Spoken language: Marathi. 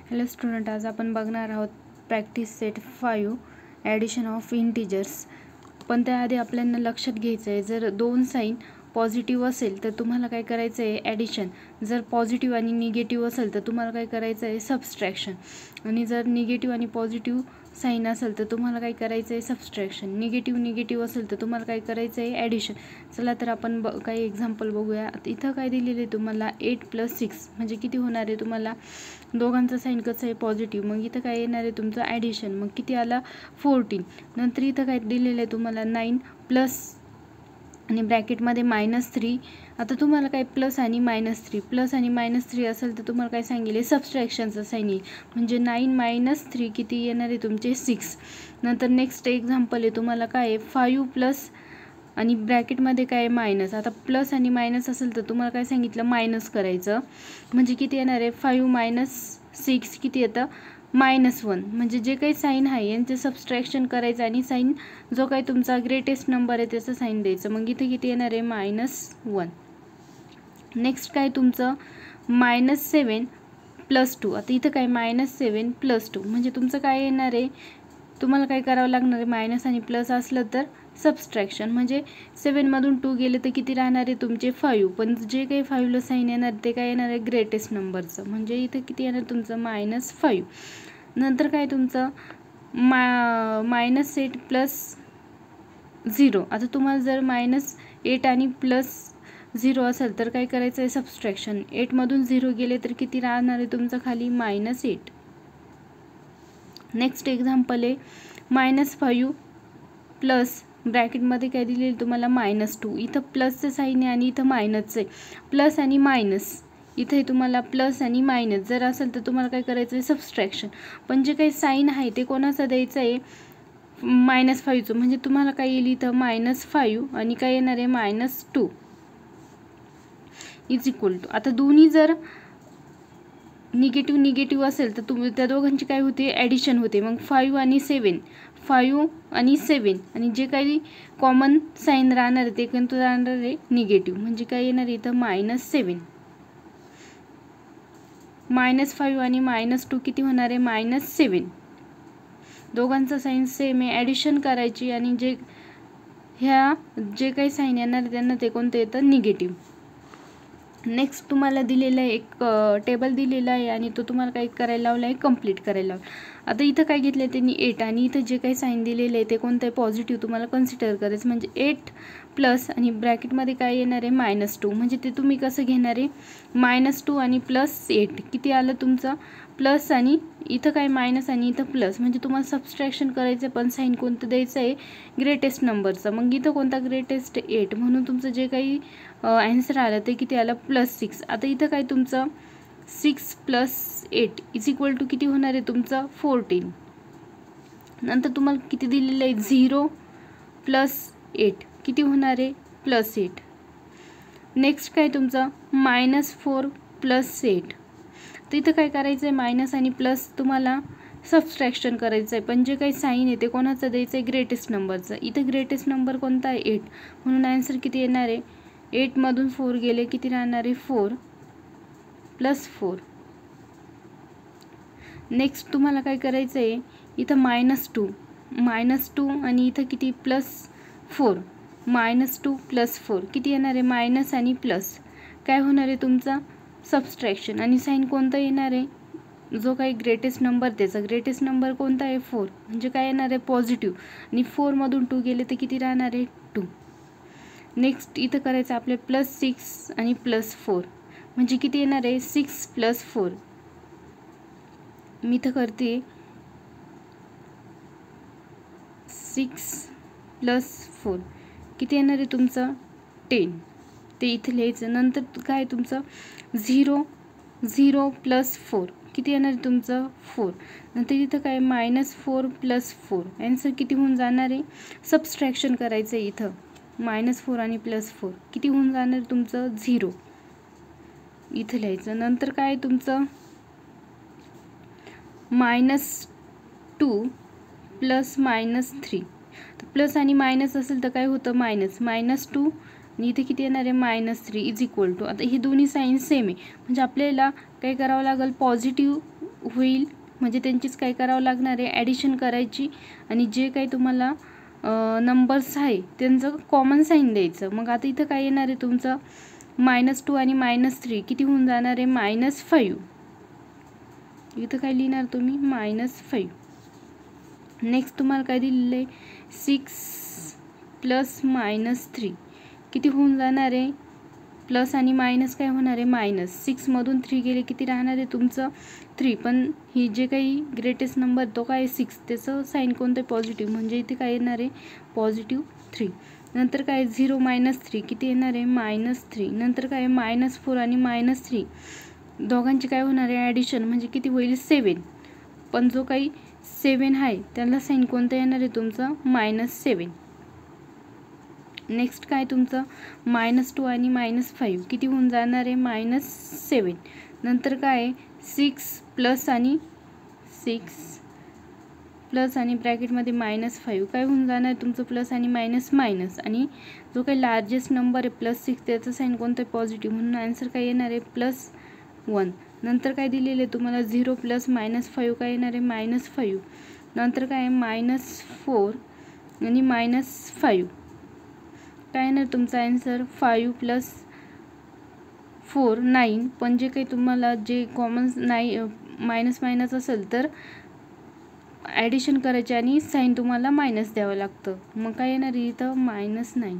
हॅलो स्टुडंट, आज आपण बघणार आहोत practice set 5 addition of integers. पण त्याआधी आपल्याला लक्षात घ्यायचं आहे, जर दोन साईन पॉझिटिव्ह असेल तर तुम्हाला काय करायचं आहे ॲडिशन, जर पॉझिटिव्ह आणि निगेटिव्ह असेल तर तुम्हाला काय करायचं आहे सबस्ट्रॅक्शन, आणि जर निगेटिव्ह आणि पॉझिटिव्ह साईन असेल तर तुम्हाला काय करायचं आहे सबस्ट्रॅक्शन, निगेटिव्ह असेल तर तुम्हाला काय करायचं आहे ॲडिशन. चला तर आपण काही एक्झाम्पल बघूया. इथं काय दिलेलं आहे तुम्हाला 8 + 6 म्हणजे किती होणार आहे, तुम्हाला दोघांचं साईन कसं आहे पॉझिटिव्ह, मग इथं काय येणार आहे तुमचं ॲडिशन, मग किती आला 14. नंतर इथं काय दिलेलं आहे तुम्हाला 9 प्लस आणि ब्रॅकेटमध्ये -3. आता तुम्हाला काय प्लस आणि -3 असेल तर तुम्हाला काय सांगितले सबस्ट्रॅक्शनचं साईन येईल, म्हणजे 9 - 3 किती येणार आहे तुमचे 6. नंतर नेक्स्ट एक्झाम्पल आहे तुम्हाला काय आहे 5 प्लस आणि ब्रॅकेटमध्ये काय मायनस. आता प्लस आणि मायनस असेल तर तुम्हाला काय सांगितलं मायनस करायचं, म्हणजे किती येणार आहे 5 - 6 किती येतं -1. म्हणजे जे काही साईन आहे यांचे सबस्ट्रॅक्शन करायचं आणि साईन जो काही तुमचा ग्रेटेस्ट नंबर आहे त्याचं साईन द्यायचं, मग इथे किती येणार आहे -1. नेक्स्ट काय तुमचं -7 + 2. आता इथं काय -7 + 2 म्हणजे तुमचं काय येणार आहे, तुम्हाला काय करावं लागणार आहे मायनस आणि प्लस असलं तर सबस्ट्रॅक्शन, म्हणजे 7 मधून 2 गेले तर किती राहणार आहे तुमचे 5. पण जे काही 5ला साईन येणार ते काय येणार आहे ग्रेटेस्ट नंबरचं, म्हणजे इथं किती येणार तुमचं -5. नंतर काय तुमचं -8 + 0. आता तुम्हाला जर -8 आणि +0 असेल तर काय करायचं आहे सबस्ट्रॅक्शन, 8 मधून 0 गेले तर किती राहणार आहे तुमचं खाली -8. नेक्स्ट एक्झाम्पल आहे -5 प्लस ब्रॅकेटमध्ये काय दिलेलं तुम्हाला -2. इथं प्लसचं साईन आहे आणि इथं मायनसचं आहे, प्लस आणि मायनस. इथे तुम्हाला प्लस आणि मायनस जर असेल तर तुम्हाला काय करायचं आहे सबस्ट्रॅक्शन, पण जे काही साईन आहे ते कोणाचं द्यायचं आहे -5चं, म्हणजे तुम्हाला काय येईल इथं -5 आणि काय येणार आहे -2 = आता दोन्ही जर निगेटिव्ह असेल तर तुम्ही त्या दोघांची काय होते ॲडिशन होते, मग 5 आणि 7 आणि जे काही कॉमन साईन राहणार आहे ते कोणतं राहणार आहे निगेटिव्ह, म्हणजे काय येणार इथं -7. -5 आणि -2 किती होणार आहे -7. दोघांचा साईन सेम आहे, ॲडिशन करायची आणि जे काही साईन येणार त्यांना ते कोणतं येतं निगेटिव्ह. नेक्स्ट तुम्हाला दिलेलं आहे एक टेबल दिलेला आहे आणि तो तुम्हाला काय करायला लावला आहे कंप्लीट करायला लावला. आता इथं काय घेतलं आहे त्यांनी 8 आणि इथं जे काही साईन दिलेलं आहे ते कोणतं आहे पॉझिटिव्ह तुम्हाला कन्सिडर करायचं, म्हणजे 8 प्लस आणि ब्रॅकेटमध्ये काय येणार आहे -2. म्हणजे ते तुम्ही कसं घेणार आहे -2 आणि +8 किती आलं तुमचं प्लस, आणि इथं काय मायनस आणि इथं प्लस, म्हणजे तुम्हाला सबस्ट्रॅक्शन करायचं पण साईन कोणतं द्यायचं आहे ग्रेटेस्ट नंबरचं, मग इथं कोणता ग्रेटेस्ट 8, म्हणून तुमचं जे काही ॲन्सर आलं ते किती आलं +6. आता इथं काय तुमचं 6 + 8 = किती होणार आहे तुमचं 14. नंतर तुम्हाला किती दिलेलं आहे 0 + 8 किती होणार आहे +8. नेक्स्ट काय तुमचं -4 + 8. तर इथं काय करायचं आहे मायनस आणि प्लस तुम्हाला सबस्ट्रॅक्शन करायचं आहे, पण जे काही साईन आहे ते कोणाचं द्यायचं आहे ग्रेटेस्ट नंबरचं. इथं ग्रेटेस्ट नंबर कोणता आहे 8, म्हणून ॲन्सर किती येणार आहे 8 मधून 4 गेले किती राहणार आहे 4 + 4. नेक्स्ट तुम्हाला काय करायचं आहे इथं -2 आणि इथं किती +4, -2 + 4 किती येणार आहे मायनस आणि प्लस, काय होणार आहे तुमचा सबस्ट्रॅक्शन, आणि साईन कोणता येणार आहे जो काही ग्रेटेस्ट नंबर त्याचा ग्रेटेस्ट नंबर कोणता आहे 4, म्हणजे काय येणार आहे पॉझिटिव्ह, आणि 4 मधून 2 गेले तर किती राहणार आहे 2. नेक्स्ट इथं करायचं आपले +6 आणि +4 म्हणजे किती येणार आहे 6 + 4. मी इथं करते 6 + 4 किती येणार आहे तुमचं 10, ते इथं लिहायचं. नंतर काय तुमचं 0 + 4 किती येणार आहे तुमचं 4. नंतर इथं काय -4 + 4 ॲन्सर किती होऊन जाणार आहे सबस्ट्रॅक्शन करायचं आहे इथं -4 आणि +4 किती होऊन जाणार तुमचं 0 इथं लिहायचं. नंतर काय तुमचं -2 + -3. तर प्लस आणि मायनस असेल तर काय होतं -2 आणि इथे किती येणार आहे -3 = आता ही दोन्ही साईन सेम आहे, म्हणजे आपल्याला काय करावं लागेल पॉझिटिव्ह होईल म्हणजे त्यांचीच काय करावं लागणार आहे, ॲडिशन करायची आणि जे काही तुम्हाला नंबर्स आहे त्यांचं कॉमन साईन द्यायचं. मग आता इथं काय येणार आहे तुमचं -2 आणि -3 किती होऊन जाणार आहे -5. इथं काय लिहिणार तुम्ही -5. नेक्स्ट तुम्हाला काय दिलेलं आहे 6 प्लस -3 किती होऊन जाणार आहे, प्लस आणि मायनस काय होणार आहे मायनस. 6मधून 3 गेले किती राहणार आहे तुमचं 3, पण ही जे काही ग्रेटेस्ट नंबर तो काय 6 त्याचं साईन कोणतं पॉझिटिव्ह म्हणजे इथे काय येणार आहे +3. नंतर काय 0 - 3 किती येणार आहे -3. नंतर काय -4 आणि -3 दोघांची काय होणार आहे ॲडिशन म्हणजे किती होईल 7, पण जो काही 7 आहे त्याला साईन कोणतं येणार आहे तुमचं -7. नेक्स्ट काय तुमचं -2 आणि -5 किती होऊन जाणार आहे -7. नंतर काय 6 प्लस आणि ब्रॅकेटमध्ये -5 काय होऊन जाणार आहे तुमचं प्लस आणि मायनस आणि जो काही लार्जेस्ट नंबर आहे +6 त्याचं साईन कोणतं पॉझिटिव्ह म्हणून आन्सर काय येणार आहे +1. नंतर काय दिलेलं आहे तुम्हाला 0 प्लस -5 काय येणार आहे -5. नंतर काय -4 आणि -5 काय येणार तुमचा आन्सर 5 + 4 9, पण जे काही तुम्हाला जे कॉमन मायनस असेल तर ॲडिशन करायचे आणि साईन तुम्हाला मायनस द्यावं लागतं. मग काय येणार इथं -9.